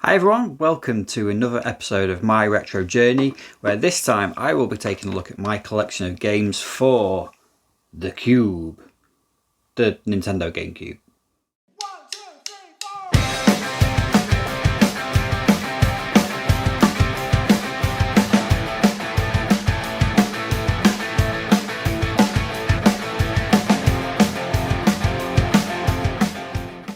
Hi everyone, welcome to another episode of my retro journey, where this time I will be taking a look at my collection of games for the Cube, the Nintendo GameCube.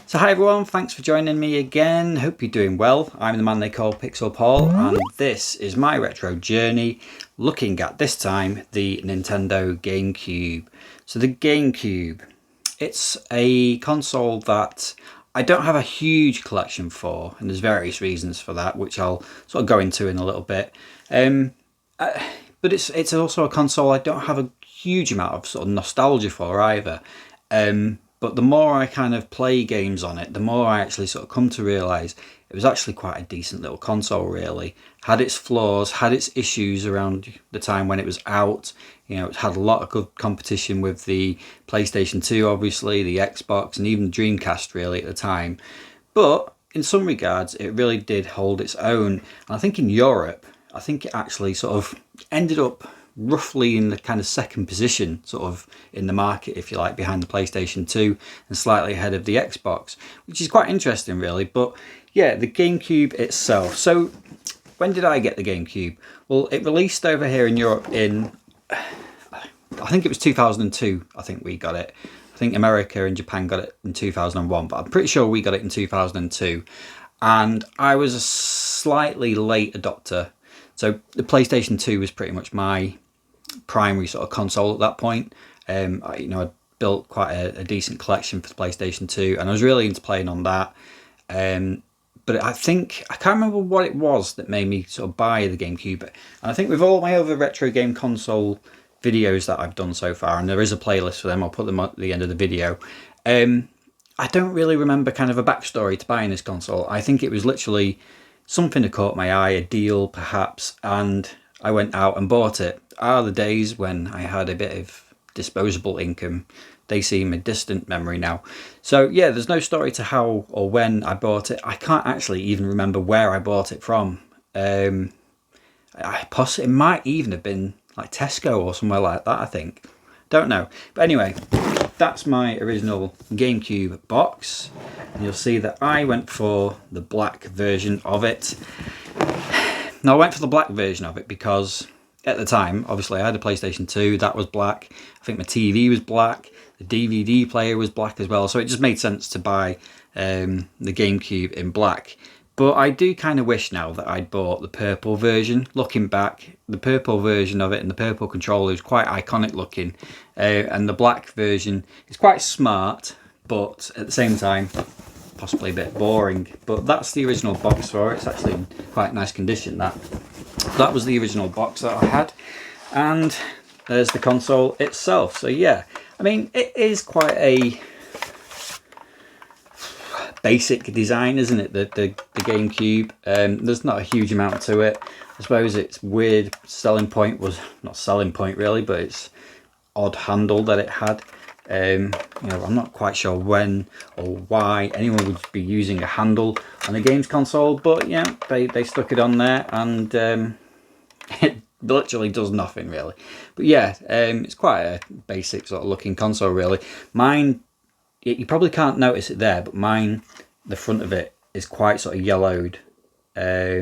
So hi everyone, thanks for joining me again. Hope you're doing well. I'm the man they call Pixel Paul, and this is my retro journey looking at, this time, the Nintendo GameCube. So the GameCube, it's a console that I don't have a huge collection for, and there's various reasons for that, which I'll sort of go into in a little bit. But it's also a console I don't have a huge amount of sort of nostalgia for either. But the more I kind of play games on it, the more I actually sort of come to realise it was actually quite a decent little console, really. Had its flaws, had its issues around the time when it was out. You know, it had a lot of good competition with the PlayStation 2, obviously, the Xbox, and even the Dreamcast, really, at the time. But in some regards, it really did hold its own. And I think in Europe, I think it actually sort of ended up roughly in the kind of second position sort of in the market, if you like, behind the PlayStation 2 and slightly ahead of the Xbox, which is quite interesting really. But yeah, the GameCube itself. So when did I get the GameCube? Well, it released over here in Europe in, I think it was 2002. I think we got it. I think America and Japan got it in 2001, but I'm pretty sure we got it in 2002. And I was a slightly late adopter. So the PlayStation 2 was pretty much my primary sort of console at that point. I built quite a decent collection for the PlayStation 2, and I was really into playing on that. But I can't remember what it was that made me sort of buy the GameCube. And I think with all my other retro game console videos that I've done so far, and there is a playlist for them, I'll put them at the end of the video. I don't really remember kind of a backstory to buying this console. I think it was literally something that caught my eye, a deal perhaps, and I went out and bought it. The days when I had a bit of disposable income. They seem a distant memory now. So yeah, there's no story to how or when I bought it. I can't actually even remember where I bought it from. It might even have been like Tesco or somewhere like that, I think. Don't know. But anyway, that's my original GameCube box. And you'll see that I went for the black version of it. Now, I went for the black version of it because at the time, obviously, I had a PlayStation 2. That was black. I think my TV was black. The DVD player was black as well. So it just made sense to buy the GameCube in black. But I do kind of wish now that I'd bought the purple version. Looking back, the purple version of it and the purple controller is quite iconic looking. And the black version is quite smart, but at the same time, possibly a bit boring. But that's the original box for it. It's actually in quite nice condition, that. That was the original box that I had. And there's the console itself. So yeah, I mean, it is quite a basic design, isn't it, the GameCube? There's not a huge amount to it. I suppose its weird selling point was, not selling point really, but its odd handle that it had. I'm not quite sure when or why anyone would be using a handle on a games console, but yeah, they stuck it on there, and it literally does nothing really. But yeah, it's quite a basic sort of looking console really. Mine, you probably can't notice it there, but mine, the front of it is quite sort of yellowed. I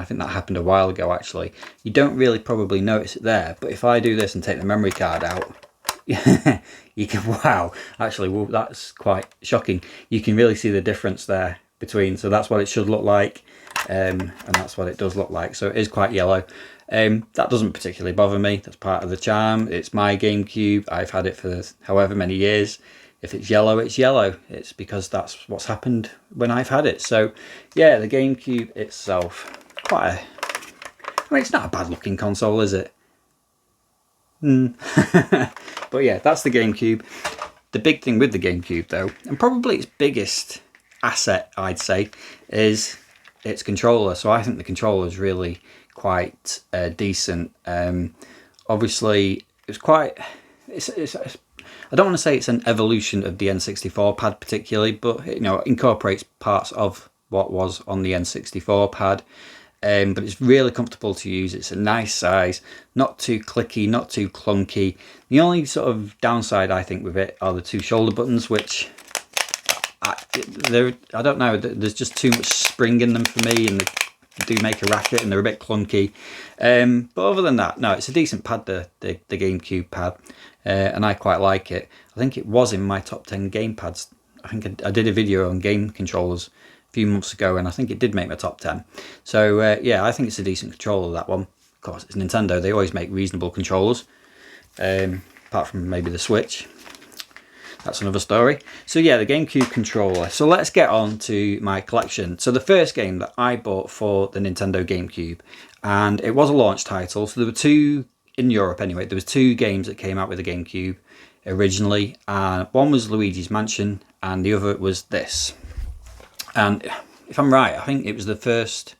think that happened a while ago actually. You don't really probably notice it there, but if I do this and take the memory card out, you can, wow, actually, well, that's quite shocking. You can really see the difference there between, so that's what it should look like, and that's what it does look like. So it is quite yellow. That doesn't particularly bother me. That's part of the charm. It's my GameCube. I've had it for however many years. If it's yellow, it's yellow. It's because that's what's happened when I've had it. So yeah, the GameCube itself, I mean, it's not a bad looking console, is it? But yeah, that's the GameCube. The big thing with the GameCube though, and probably its biggest asset I'd say, is its controller. So I think the controller is really quite decent. Obviously it's quite, I don't want to say it's an evolution of the N64 pad particularly, but it incorporates parts of what was on the N64 pad. But it's really comfortable to use. It's a nice size, not too clicky, not too clunky. The only sort of downside I think with it are the 2 shoulder buttons, which I don't know, there's just too much spring in them for me, and they do make a racket and they're a bit clunky. But other than that, no, it's a decent pad, the GameCube pad, and I quite like it. I think it was in my top 10 game pads. I think I did a video on game controllers a few months ago, and I think it did make my top 10. So yeah, I think it's a decent controller, that one. Of course, it's Nintendo, they always make reasonable controllers, apart from maybe the Switch. That's another story. So yeah, the GameCube controller. So let's get on to my collection. So the first game that I bought for the Nintendo GameCube, and it was a launch title, so there were 2, in Europe anyway, there was 2 games that came out with the GameCube originally, and one was Luigi's Mansion and the other was this. And if I'm right, I think it was the first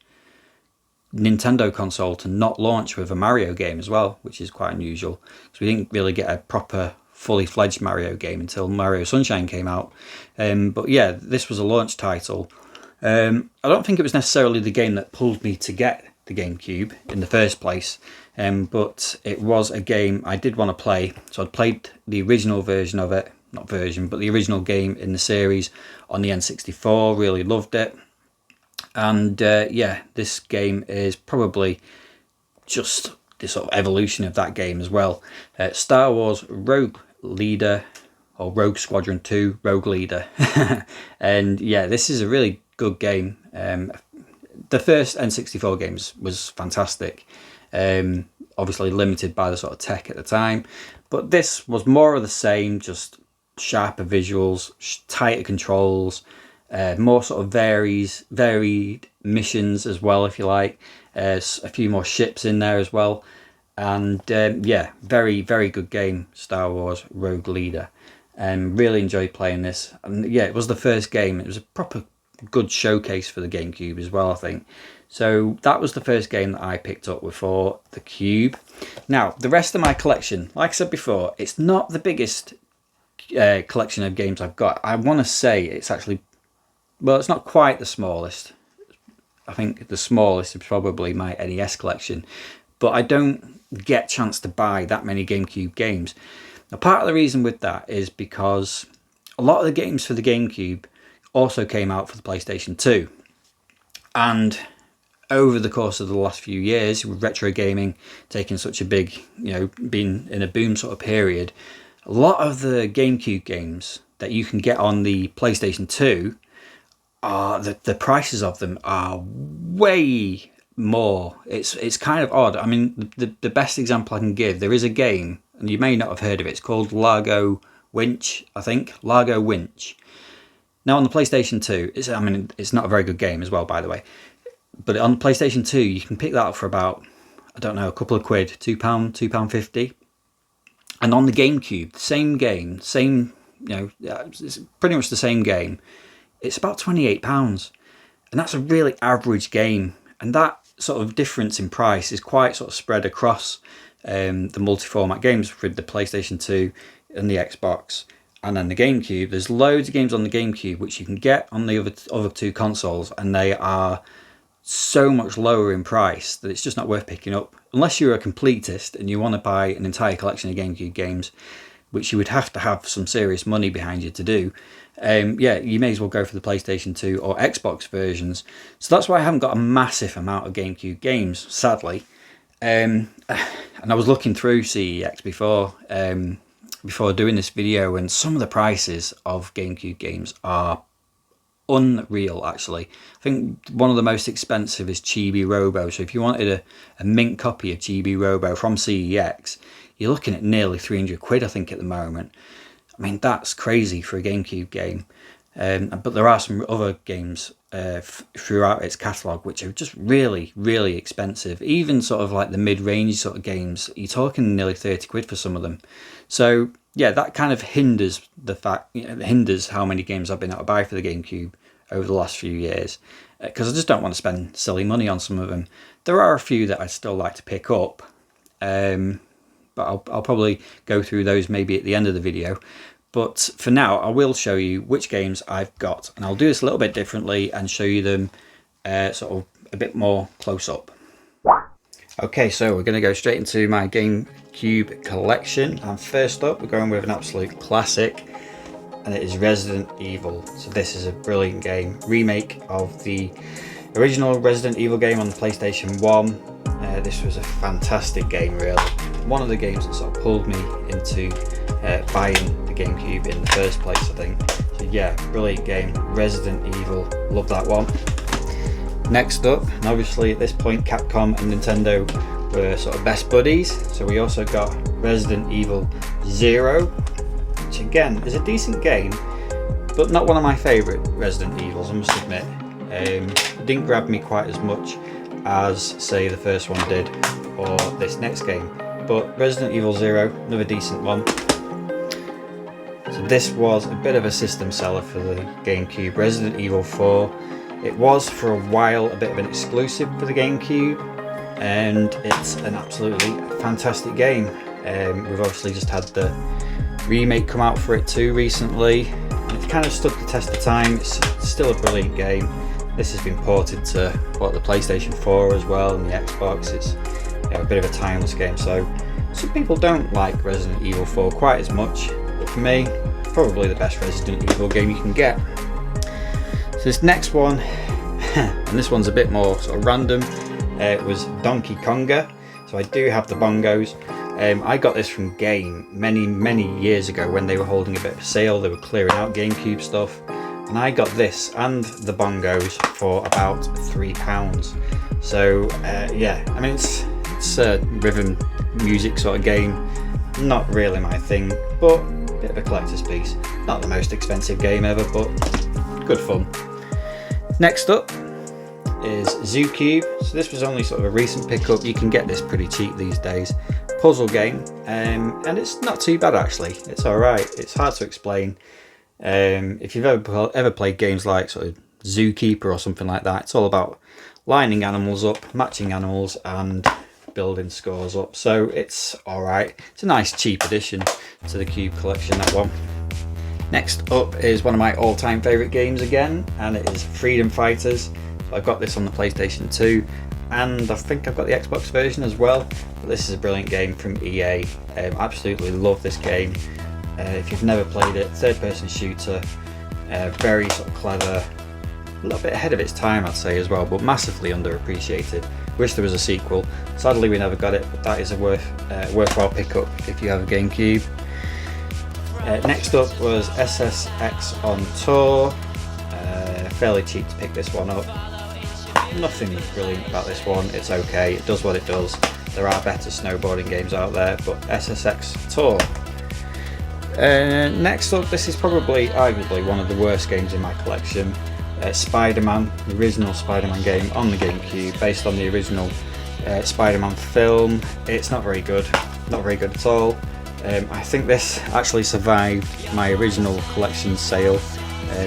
Nintendo console to not launch with a Mario game as well, which is quite unusual, because we didn't really get a proper fully fledged Mario game until Mario Sunshine came out. But yeah, this was a launch title. I don't think it was necessarily the game that pulled me to get the GameCube in the first place, but it was a game I did want to play. So I'd played the original version of it, not version, but the original game in the series on the N64, really loved it. And yeah, this game is probably just the sort of evolution of that game as well. Star Wars Rogue Leader, or Rogue Squadron 2 Rogue Leader. And yeah, this is a really good game. The first N64 games was fantastic, obviously limited by the sort of tech at the time, but this was more of the same, just sharper visuals, tighter controls, more sort of varied missions as well, if you like. A few more ships in there as well. And yeah, very, very good game, Star Wars Rogue Leader. And really enjoyed playing this. And yeah, it was the first game. It was a proper good showcase for the GameCube as well, I think. So that was the first game that I picked up for the Cube. Now, the rest of my collection, like I said before, it's not the biggest collection of games I've got. I want to say it's actually, well, it's not quite the smallest. I think the smallest is probably my NES collection. But I don't get a chance to buy that many GameCube games. Now, part of the reason with that is because a lot of the games for the GameCube also came out for the PlayStation 2. And over the course of the last few years, with retro gaming taking such a big, being in a boom sort of period, a lot of the GameCube games that you can get on the PlayStation 2 are the prices of them are way more. It's kind of odd. I mean, the best example I can give, there is a game, and you may not have heard of it. It's called Largo Winch, I think. Largo Winch. Now on the PlayStation 2, it's not a very good game as well, by the way. But on the PlayStation 2, you can pick that up for about, I don't know, a couple of quid, £2, £2.50. And on the GameCube, the same game, it's pretty much the same game. It's about £28. And that's a really average game. And that sort of difference in price is quite sort of spread across the multi-format games with the PlayStation 2 and the Xbox and then the GameCube. There's loads of games on the GameCube which you can get on the other 2 consoles, and they are so much lower in price that it's just not worth picking up. Unless you're a completist and you want to buy an entire collection of GameCube games, which you would have to have some serious money behind you to do. Yeah, you may as well go for the PlayStation 2 or Xbox versions. So that's why I haven't got a massive amount of GameCube games, sadly. And I was looking through CEX before doing this video, and some of the prices of GameCube games are unreal, actually. I think one of the most expensive is Chibi Robo. So if you wanted a mint copy of Chibi Robo from CEX, you're looking at nearly 300 quid, I think, at the moment. I mean, that's crazy for a GameCube game. But there are some other games throughout its catalogue which are just really, really expensive. Even sort of like the mid-range sort of games, you're talking nearly 30 quid for some of them. So yeah, that kind of hinders hinders how many games I've been able to buy for the GameCube over the last few years, because I just don't want to spend silly money on some of them. There are a few that I'd still like to pick up, but I'll probably go through those maybe at the end of the video. But for now, I will show you which games I've got, and I'll do this a little bit differently and show you them sort of a bit more close up. Okay, so we're going to go straight into my GameCube collection, and first up we're going with an absolute classic, and it is Resident Evil. So this is a brilliant game, remake of the original Resident Evil game on the PlayStation 1. This was a fantastic game, really. One of the games that sort of pulled me into buying the GameCube in the first place, I think. So yeah, brilliant game, Resident Evil, love that one. Next up, and obviously at this point Capcom and Nintendo were sort of best buddies, so we also got Resident Evil 0, which again is a decent game, but not one of my favourite Resident Evils, I must admit. It didn't grab me quite as much as, say, the first one did, or this next game, but Resident Evil 0, another decent one. So this was a bit of a system seller for the GameCube. Resident Evil 4, it was for a while a bit of an exclusive for the GameCube, and it's an absolutely fantastic game. We've obviously just had the remake come out for it too recently, and it's kind of stood the test of time. It's still a brilliant game. This has been ported to the PlayStation 4 as well, and the Xbox. It's a bit of a timeless game, so some people don't like Resident Evil 4 quite as much, but for me, probably the best Resident Evil game you can get. So this next one, and this one's a bit more sort of random, it was Donkey Konga. So I do have the bongos. I got this from Game many years ago when they were holding a bit of a sale. They were clearing out GameCube stuff, and I got this and the bongos for about £3. So yeah, I mean it's a rhythm music sort of game, not really my thing, but a bit of a collector's piece. Not the most expensive game ever, but good fun. Next up is Zoo Cube. So this was only sort of a recent pickup. You can get this pretty cheap these days. Puzzle game, and it's not too bad actually. It's alright. It's hard to explain. If you've ever played games like sort of Zookeeper or something like that, it's all about lining animals up, matching animals, and building scores up. So it's alright. It's a nice cheap addition to the Cube collection, that one. Next up is one of my all-time favourite games again, and it is Freedom Fighters. So I've got this on the PlayStation 2, and I think I've got the Xbox version as well. But this is a brilliant game from EA. Absolutely love this game. If you've never played it, third-person shooter, very sort of clever, a little bit ahead of its time I'd say as well, but massively underappreciated. Wish there was a sequel. Sadly we never got it, but that is a worthwhile pickup if you have a GameCube. Next up was SSX on Tour. Fairly cheap to pick this one up. Nothing brilliant about this one. It's okay. It does what it does. There are better snowboarding games out there, but SSX Tour. Next up, this is probably arguably one of the worst games in my collection. Spider-Man, the original Spider-Man game on the GameCube, based on the original Spider-Man film. It's not very good. Not very good at all. I think this actually survived my original collection sale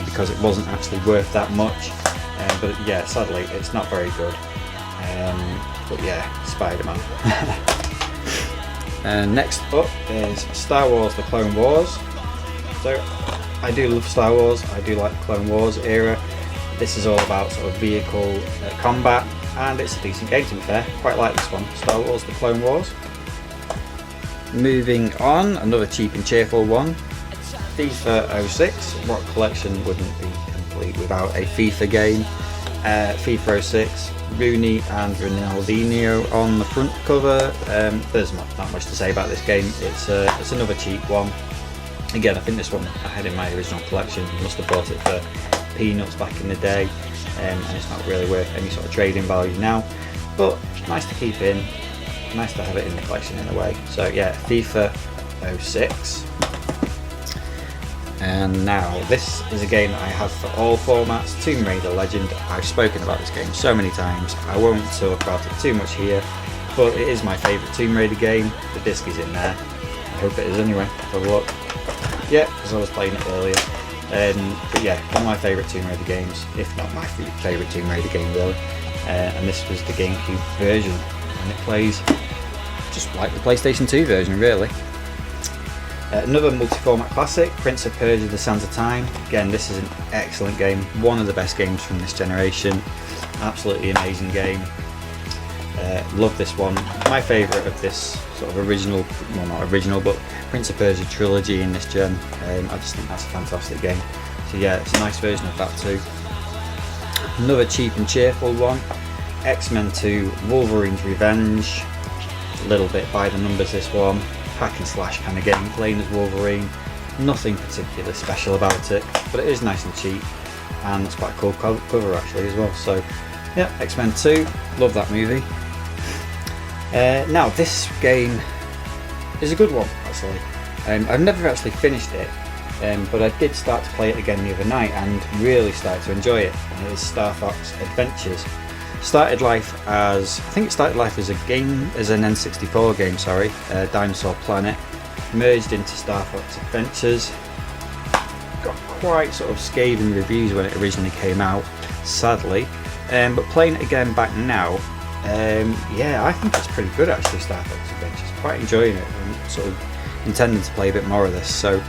because it wasn't actually worth that much, but yeah, sadly it's not very good, but yeah, Spider-Man. Next up is Star Wars The Clone Wars. So I do love Star Wars, I do like the Clone Wars era. This is all about sort of vehicle combat, and it's a decent game to be fair. Quite like this one, Star Wars The Clone Wars. Moving on, another cheap and cheerful one, FIFA 06. What collection wouldn't be complete without a FIFA game? FIFA 06, Rooney and Ronaldinho on the front cover. There's not much to say about this game. It's another cheap one. Again, I think this one I had in my original collection. Must have bought it for peanuts back in the day, and it's not really worth any sort of trading value now. But nice to keep in. Nice to have it in the collection in a way. So yeah, FIFA 06. And now this is a game that I have for all formats, Tomb Raider Legend. I've spoken about this game so many times, I won't talk about it too much here, but it is my favourite Tomb Raider game. The disc is in there. I hope it is anyway. Have a look. Yeah, because I was playing it earlier. But yeah, one of my favourite Tomb Raider games, if not my favourite Tomb Raider game really. And this was the GameCube version, and it plays just like the PlayStation 2 version really. Another multi-format classic, Prince of Persia: The Sands of Time. Again, this is an excellent game, one of the best games from this generation. Absolutely amazing game. Love this one. My favourite of this sort of original, well not original, but Prince of Persia trilogy in this gen. I just think that's a fantastic game. So yeah, it's a nice version of that too. Another cheap and cheerful one, X-Men 2: Wolverine's Revenge. A little bit by the numbers this one. Hack and slash kind of game, playing as Wolverine. Nothing particularly special about it, but it is nice and cheap, and it's quite a cool cover actually as well. So yeah, X-Men 2, love that movie. Now this game is a good one actually. I've never actually finished it, but I did start to play it again the other night and really started to enjoy it. And it is Star Fox Adventures. Started life as, I think it started life as a game, as an N64 game, sorry, Dinosaur Planet, merged into Star Fox Adventures. Got quite sort of scathing reviews when it originally came out, sadly, but playing it again back now, yeah, I think it's pretty good actually, Star Fox Adventures. Quite enjoying it, and sort of intending to play a bit more of this. So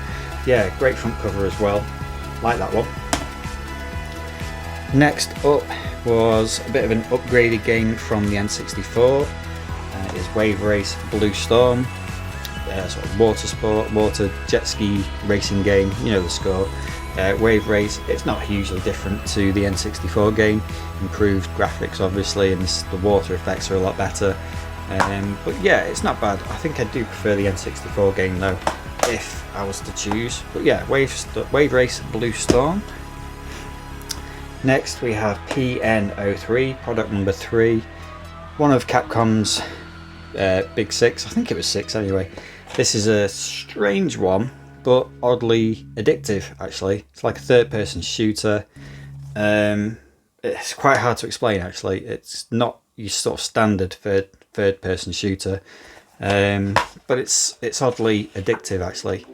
yeah, great front cover as well, like that one. Next up was a bit of an upgraded game from the N64. It is Wave Race Blue Storm, sort of water sport, water jet ski racing game, you know the score. Wave Race, it's not hugely different to the N64 game, improved graphics obviously, and the water effects are a lot better. But yeah, it's not bad. I think I do prefer the N64 game though, if I was to choose. But yeah, Wave Race Blue Storm. Next we have PN03, product number 3, one of Capcom's big 6, I think it was 6 anyway. This is a strange one, but oddly addictive actually. It's like a third-person shooter. It's quite hard to explain actually. It's not your sort of standard third-person shooter, but it's oddly addictive actually.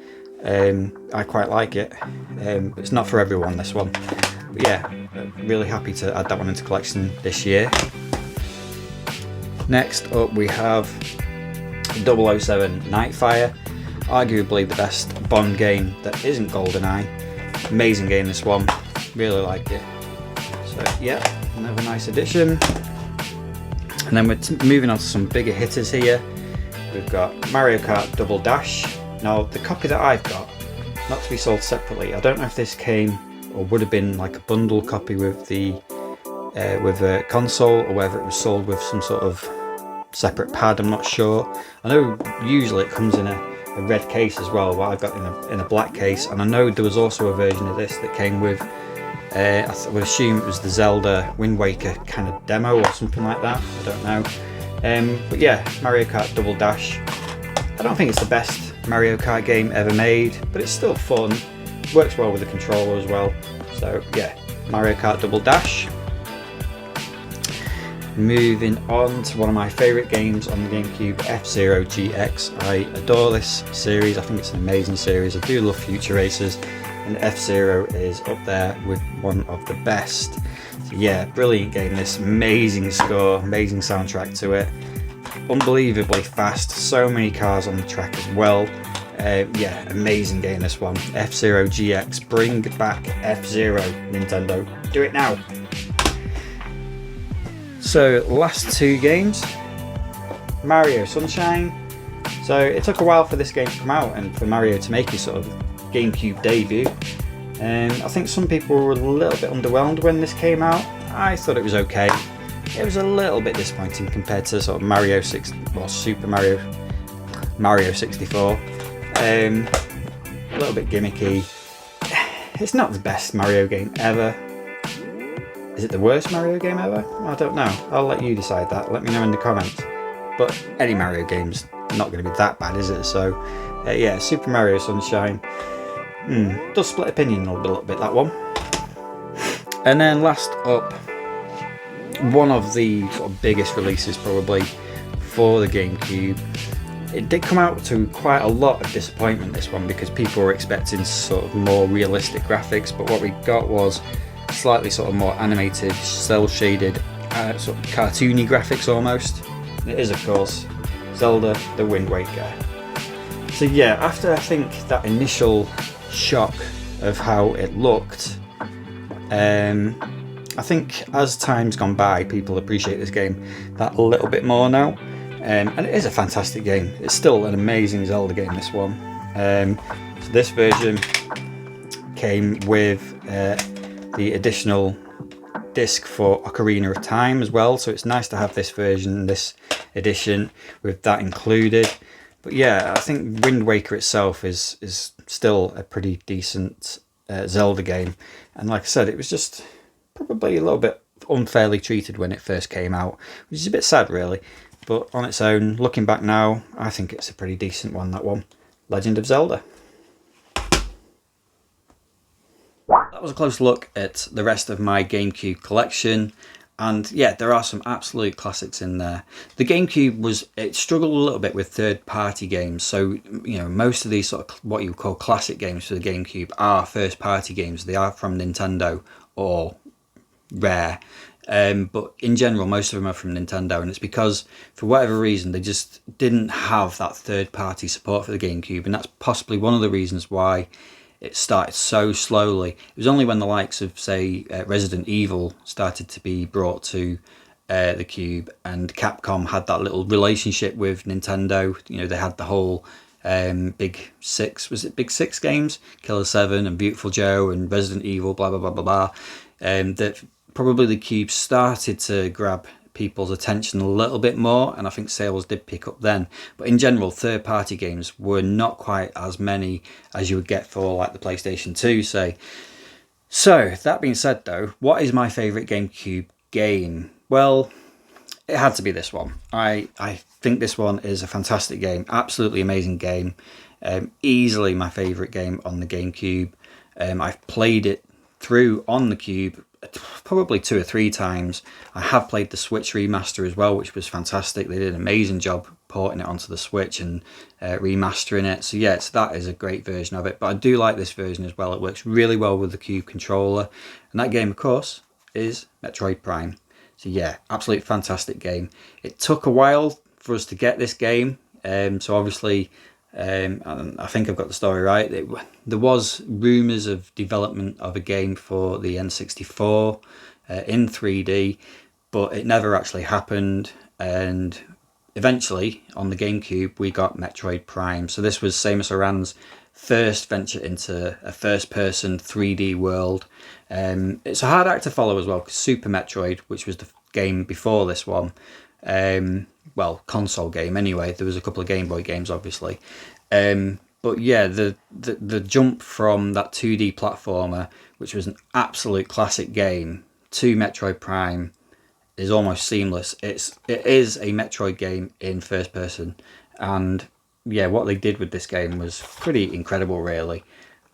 I quite like it. It's not for everyone, this one. But yeah, really happy to add that one into collection this year. Next up we have 007 Nightfire, arguably the best Bond game that isn't GoldenEye. Amazing game this one, really like it. So yeah, another nice addition. And then we're moving on to some bigger hitters here. We've got Mario Kart Double Dash. Now the copy that I've got, not to be sold separately, I don't know if this came or would have been like a bundle copy with the console, or whether it was sold with some sort of separate pad, I'm not sure. I know usually it comes in a red case as well, but I've got in a black case, and I know there was also a version of this that came with, I would assume it was the Zelda Wind Waker kind of demo or something like that, I don't know. But yeah, Mario Kart Double Dash. I don't think it's the best Mario Kart game ever made, but it's still fun. Works well with the controller as well. So yeah, Mario Kart Double Dash. Moving on to one of my favourite games on the GameCube, F-Zero GX. I adore this series, I think it's an amazing series. I do love future races, and F-Zero is up there with one of the best. So yeah, brilliant game this, amazing score, amazing soundtrack to it. Unbelievably fast, so many cars on the track as well. Yeah, amazing game this one. F-Zero GX, bring back F-Zero, Nintendo, do it now. So last two games, Mario Sunshine. So it took a while for this game to come out and for Mario to make his sort of GameCube debut. I think some people were a little bit underwhelmed when this came out. I thought it was okay. It was a little bit disappointing compared to sort of Super Mario 64. A little bit gimmicky. It's not the best Mario game ever. Is it the worst Mario game ever? I don't know. I'll let you decide that. Let me know in the comments. But any Mario game's not going to be that bad, is it? So yeah, Super Mario Sunshine. Does split opinion a little bit, that one. And then last up, one of the sort of biggest releases probably for the GameCube. It did come out to quite a lot of disappointment, this one, because people were expecting sort of more realistic graphics, but what we got was slightly sort of more animated, cel shaded, sort of cartoony graphics almost. And it is of course Zelda The Wind Waker. So yeah, after I think that initial shock of how it looked, I think as time's gone by, people appreciate this game that a little bit more now. And it is a fantastic game. It's still an amazing Zelda game, this one. So this version came with the additional disc for Ocarina of Time as well, so it's nice to have this version, this edition, with that included. But yeah, I think Wind Waker itself is still a pretty decent Zelda game, and like I said, it was just probably a little bit unfairly treated when it first came out, which is a bit sad really, but on its own, looking back now, I think it's a pretty decent one, that one. Legend of Zelda. That was a close look at the rest of my GameCube collection, and yeah, there are some absolute classics in there. The GameCube it struggled a little bit with third-party games, so you know, most of these sort of what you would call classic games for the GameCube are first-party games. They are from Nintendo or Rare, but in general most of them are from Nintendo, and it's because for whatever reason they just didn't have that third-party support for the GameCube, and that's possibly one of the reasons why it started so slowly. It was only when the likes of, say, Resident Evil started to be brought to the Cube, and Capcom had that little relationship with Nintendo. You know, they had the whole Big Six, was it Big Six games? Killer 7 and Beautiful Joe and Resident Evil, blah, blah, blah, blah, blah. That probably the Cube started to grab people's attention a little bit more, and I think sales did pick up then. But in general, third-party games were not quite as many as you would get for like the PlayStation 2, say. So that being said though, what is my favourite GameCube game? Well, it had to be this one. I think this one is a fantastic game, absolutely amazing game, easily my favourite game on the GameCube. I've played it through on the Cube probably 2 or 3 times. I have played the Switch remaster as well, which was fantastic. They did an amazing job porting it onto the Switch and remastering it. So yes, that is a great version of it. But I do like this version as well. It works really well with the Cube controller. And that game, of course, is Metroid Prime. So yeah, absolutely fantastic game. It took a while for us to get this game. So obviously, I think I've got the story right. There was rumours of development of a game for the N64 in 3D, but it never actually happened. And eventually, on the GameCube, we got Metroid Prime. So this was Samus Aran's first venture into a first-person 3D world. It's a hard act to follow as well, because Super Metroid, which was the game before this one, well, console game anyway. There was a couple of Game Boy games, obviously. But yeah, the jump from that 2D platformer, which was an absolute classic game, to Metroid Prime is almost seamless. It is a Metroid game in first person, and yeah, what they did with this game was pretty incredible, really.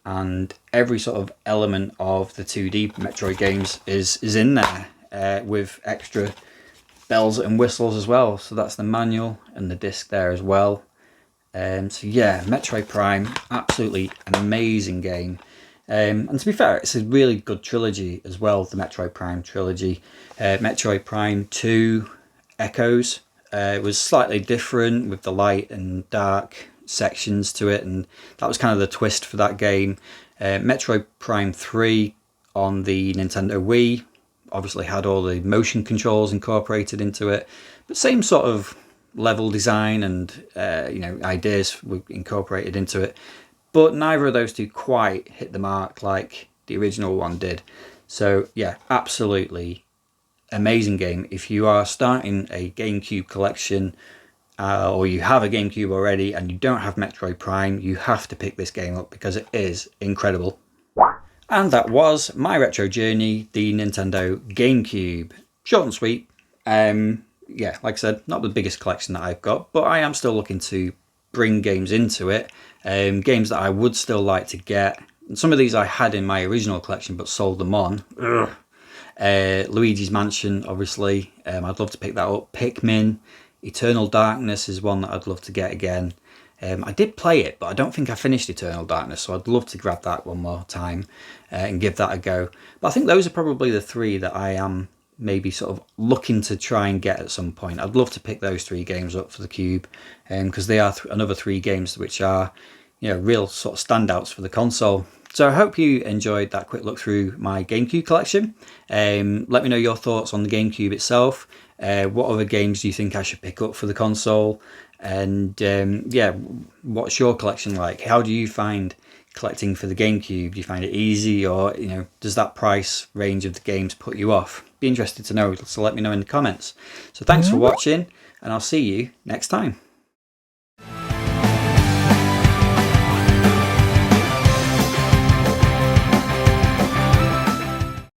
And every sort of element of the 2D Metroid games is in there, with extra bells and whistles as well. So that's the manual and the disc there as well. So yeah, Metroid Prime, absolutely an amazing game. And to be fair, it's a really good trilogy as well, the Metroid Prime trilogy. Metroid Prime 2 Echoes was slightly different with the light and dark sections to it, and that was kind of the twist for that game. Metroid Prime 3 on the Nintendo Wii obviously had all the motion controls incorporated into it, but same sort of level design and ideas were incorporated into it, but neither of those two quite hit the mark like the original one did. So yeah, absolutely amazing game. If you are starting a GameCube collection, or you have a GameCube already and you don't have Metroid Prime, you have to pick this game up because it is incredible. And that was my retro journey, the Nintendo GameCube. Short and sweet. Yeah, like I said, not the biggest collection that I've got, but I am still looking to bring games into it. Games that I would still like to get. And some of these I had in my original collection but sold them on. Luigi's Mansion, obviously. I'd love to pick that up. Pikmin. Eternal Darkness is one that I'd love to get again. I did play it, but I don't think I finished Eternal Darkness, so I'd love to grab that one more time and give that a go. But I think those are probably the 3 that I am maybe sort of looking to try and get at some point. I'd love to pick those 3 games up for the Cube, because they are another 3 games which are, you know, real sort of standouts for the console. So I hope you enjoyed that quick look through my GameCube collection. Let me know your thoughts on the GameCube itself. What other games do you think I should pick up for the console? And yeah, what's your collection like? How do you find collecting for the GameCube? Do you find it easy, or, you know, does that price range of the games put you off? Be interested to know, so let me know in the comments. So thanks for watching, and I'll see you next time.